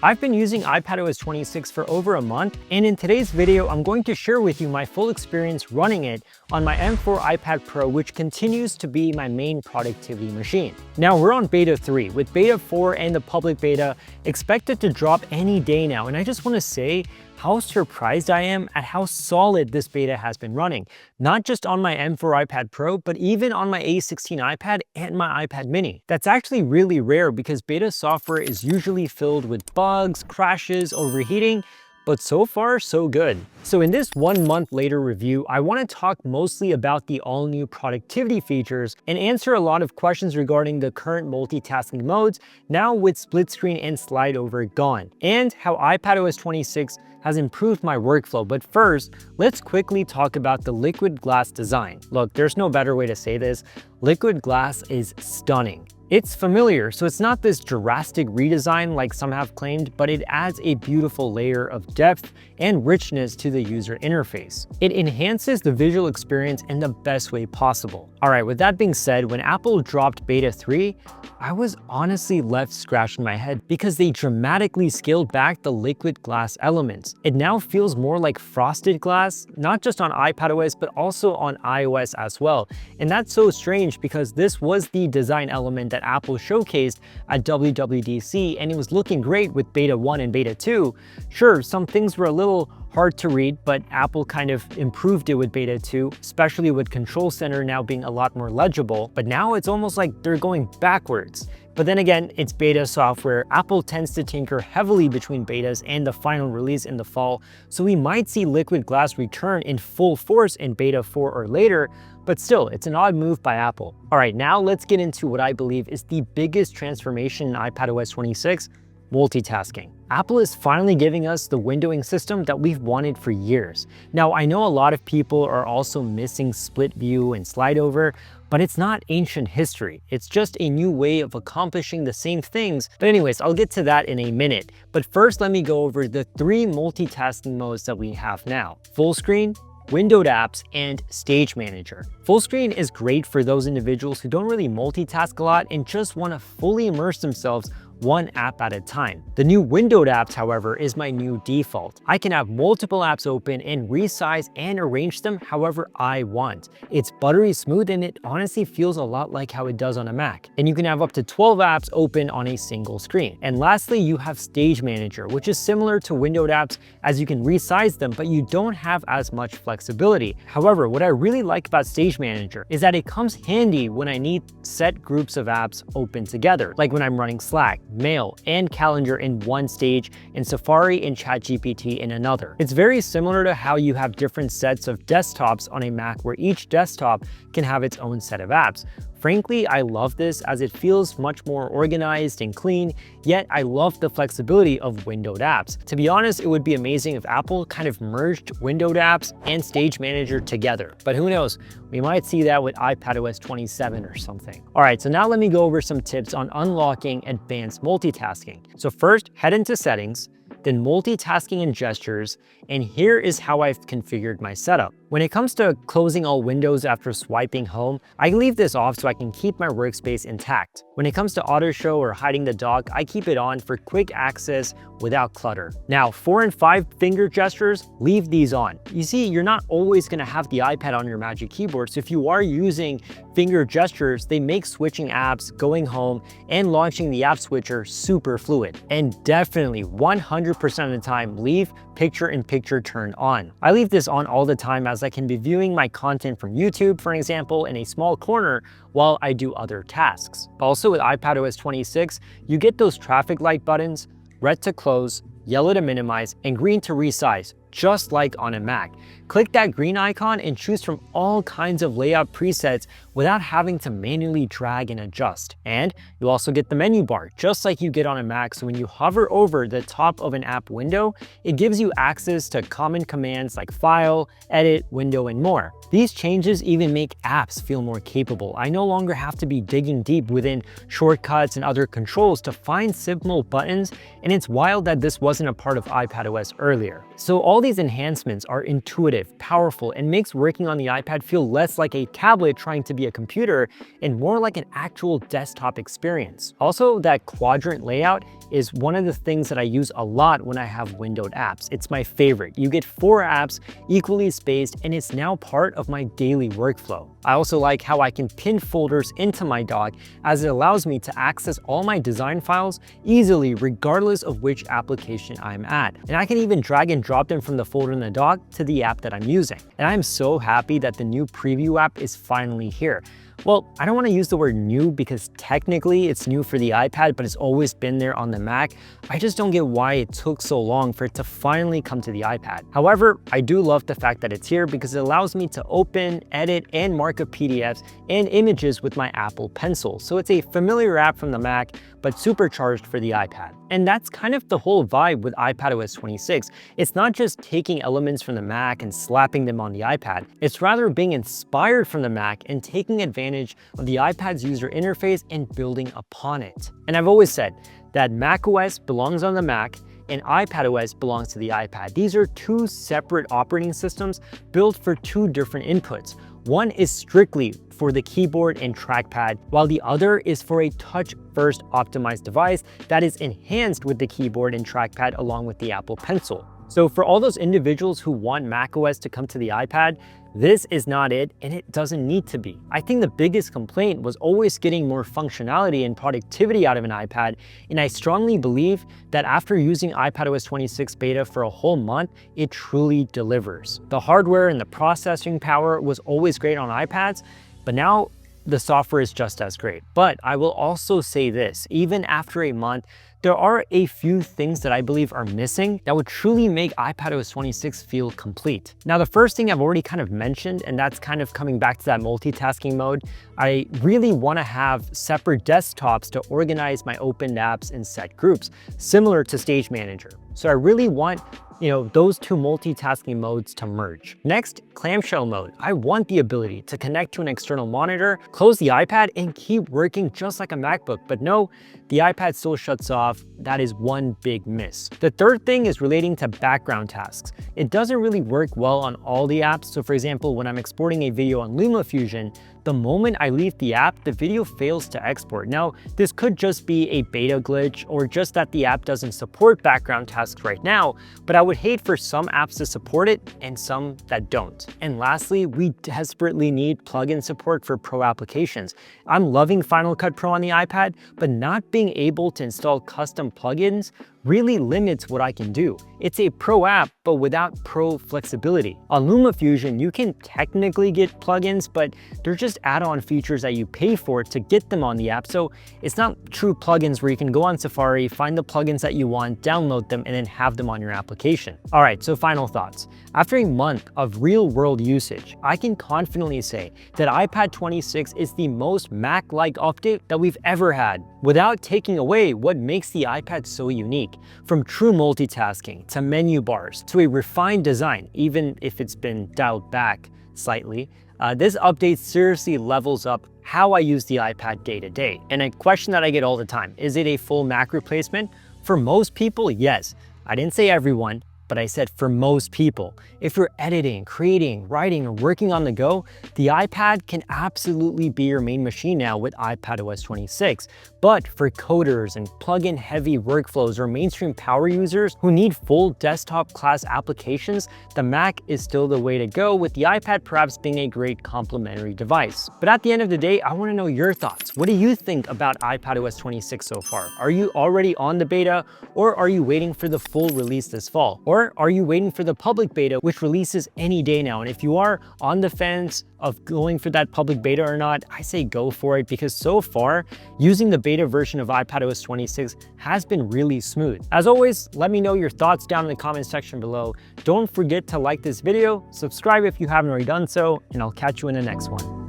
I've been using iPadOS 26 for over a month, and in today's video, I'm going to share with you my full experience running it on my M4 iPad Pro, which continues to be my main productivity machine. Now we're on beta 3, with beta 4 and the public beta expected to drop any day now, and I just want to say how surprised I am at how solid this beta has been running, not just on my M4 iPad Pro, but even on my A16 iPad and my iPad mini. That's actually really rare because beta software is usually filled with bugs, crashes, overheating, but so far, so good. So in this 1 month later review, I want to talk mostly about the all-new productivity features and answer a lot of questions regarding the current multitasking modes, now with split screen and slide over gone, and how iPadOS 26 has improved my workflow. But first, let's quickly talk about the liquid glass design. Look, there's no better way to say this. Liquid glass is stunning. It's familiar, so it's not this drastic redesign like some have claimed, but it adds a beautiful layer of depth and richness to the user interface. It enhances the visual experience in the best way possible. All right, with that being said, when Apple dropped beta 3, I was honestly left scratching my head because they dramatically scaled back the liquid glass elements. It now feels more like frosted glass, not just on iPadOS, but also on iOS as well. And that's so strange because this was the design element that Apple showcased at WWDC, and it was looking great with beta 1 and beta 2. Sure, some things were a little hard to read, but Apple kind of improved it with beta 2, especially with Control Center now being a lot more legible. But now it's almost like they're going backwards. But then again, it's beta software. Apple tends to tinker heavily between betas and the final release in the fall, so we might see liquid glass return in full force in beta 4 or later, but still, it's an odd move by Apple. All right, now let's get into what I believe is the biggest transformation in iPadOS 26, multitasking. Apple is finally giving us the windowing system that we've wanted for years. Now, I know a lot of people are also missing split view and slide over, but it's not ancient history. It's just a new way of accomplishing the same things. But anyways, I'll get to that in a minute. But first, let me go over the 3 multitasking modes that we have now: full screen, windowed apps, and stage manager. Full screen is great for those individuals who don't really multitask a lot and just want to fully immerse themselves one app at a time. The new windowed apps, however, is my new default. I can have multiple apps open and resize and arrange them however I want. It's buttery smooth and it honestly feels a lot like how it does on a Mac. And you can have up to 12 apps open on a single screen. And lastly, you have Stage Manager, which is similar to windowed apps as you can resize them, but you don't have as much flexibility. However, what I really like about Stage Manager is that it comes handy when I need set groups of apps open together, like when I'm running Slack, Mail, and Calendar in one stage, and Safari and ChatGPT in another. It's very similar to how you have different sets of desktops on a Mac where each desktop can have its own set of apps. Frankly, I love this as it feels much more organized and clean, yet I love the flexibility of windowed apps. To be honest, it would be amazing if Apple kind of merged windowed apps and Stage Manager together, but who knows, we might see that with iPadOS 27 or something. All right, so now let me go over some tips on unlocking advanced multitasking. So first, head into settings, then multitasking and gestures, and here is how I've configured my setup. When it comes to closing all windows after swiping home, I leave this off so I can keep my workspace intact. When it comes to auto show or hiding the dock, I keep it on for quick access without clutter. Now, 4 and 5 finger gestures, leave these on. You see, you're not always gonna have the iPad on your Magic Keyboard, so if you are using finger gestures, they make switching apps, going home, and launching the app switcher super fluid. And definitely 100% of the time, leave picture-in-picture turned on. I leave this on all the time as I can be viewing my content from YouTube, for example, in a small corner while I do other tasks. Also with iPadOS 26, you get those traffic light buttons, red to close, yellow to minimize, and green to resize, just like on a Mac. Click that green icon and choose from all kinds of layout presets without having to manually drag and adjust. And you also get the menu bar, just like you get on a Mac, so when you hover over the top of an app window, it gives you access to common commands like File, Edit, Window, and more. These changes even make apps feel more capable. I no longer have to be digging deep within shortcuts and other controls to find simple buttons, and it's wild that this wasn't wasn't a part of iPadOS earlier. So all these enhancements are intuitive, powerful, and makes working on the iPad feel less like a tablet trying to be a computer and more like an actual desktop experience. Also, that quadrant layout is one of the things that I use a lot when I have windowed apps. It's my favorite. You get 4 apps equally spaced, and it's now part of my daily workflow. I also like how I can pin folders into my dock, as it allows me to access all my design files easily regardless of which application I'm at. And I can even drag and drop them from the folder in the dock to the app that I'm using. And I'm so happy that the new preview app is finally here. Well, I don't want to use the word new because technically it's new for the iPad, but it's always been there on the Mac. I just don't get why it took so long for it to finally come to the iPad. However, I do love the fact that it's here because it allows me to open, edit, and markup PDFs and images with my Apple Pencil. So it's a familiar app from the Mac, but supercharged for the iPad. And that's kind of the whole vibe with iPadOS 26. It's not just taking elements from the Mac and slapping them on the iPad. It's rather being inspired from the Mac and taking advantage of the iPad's user interface and building upon it. And I've always said that macOS belongs on the Mac and iPadOS belongs to the iPad. These are 2 separate operating systems built for 2 different inputs. One is strictly for the keyboard and trackpad, while the other is for a touch-first optimized device that is enhanced with the keyboard and trackpad along with the Apple Pencil. So for all those individuals who want macOS to come to the iPad, this is not it, and it doesn't need to be. I think the biggest complaint was always getting more functionality and productivity out of an iPad, and I strongly believe that after using iPadOS 26 beta for a whole month, it truly delivers. The hardware and the processing power was always great on iPads, but now the software is just as great. But I will also say this, even after a month, there are a few things that I believe are missing that would truly make iPadOS 26 feel complete. Now, the first thing I've already kind of mentioned, and that's kind of coming back to that multitasking mode. I really want to have separate desktops to organize my opened apps and set groups, similar to Stage Manager. So I really want those 2 multitasking modes to merge. Next, clamshell mode. I want the ability to connect to an external monitor, close the iPad, and keep working just like a MacBook. But no, the iPad still shuts off. That is one big miss. The third thing is relating to background tasks. It doesn't really work well on all the apps. So for example, when I'm exporting a video on LumaFusion, the moment I leave the app, the video fails to export. Now, this could just be a beta glitch or just that the app doesn't support background tasks right now, but I would hate for some apps to support it and some that don't. And lastly, we desperately need plugin support for pro applications. I'm loving Final Cut Pro on the iPad, but not being able to install custom plugins really limits what I can do. It's a pro app, but without pro flexibility. On LumaFusion, you can technically get plugins, but they're just add-on features that you pay for to get them on the app. So it's not true plugins where you can go on Safari, find the plugins that you want, download them, and then have them on your application. All right, so final thoughts. After a month of real-world usage, I can confidently say that iPad 26 is the most Mac-like update that we've ever had, without taking away what makes the iPad so unique. From true multitasking to menu bars to a refined design, even if it's been dialed back slightly, this update seriously levels up how I use the iPad day to day. And a question that I get all the time, is it a full Mac replacement? For most people, yes. I didn't say everyone, but I said for most people. If you're editing, creating, writing, or working on the go, the iPad can absolutely be your main machine now with iPadOS 26. But for coders and plugin heavy workflows or mainstream power users who need full desktop class applications, the Mac is still the way to go, with the iPad perhaps being a great complementary device. But at the end of the day, I want to know your thoughts. What do you think about iPadOS 26 so far? Are you already on the beta, or are you waiting for the full release this fall? Or are you waiting for the public beta, which releases any day now? And if you are on the fence of going for that public beta or not, I say go for it, because so far, using the beta version of iPadOS 26 has been really smooth. As always, let me know your thoughts down in the comment section below. Don't forget to like this video, subscribe if you haven't already done so, and I'll catch you in the next one.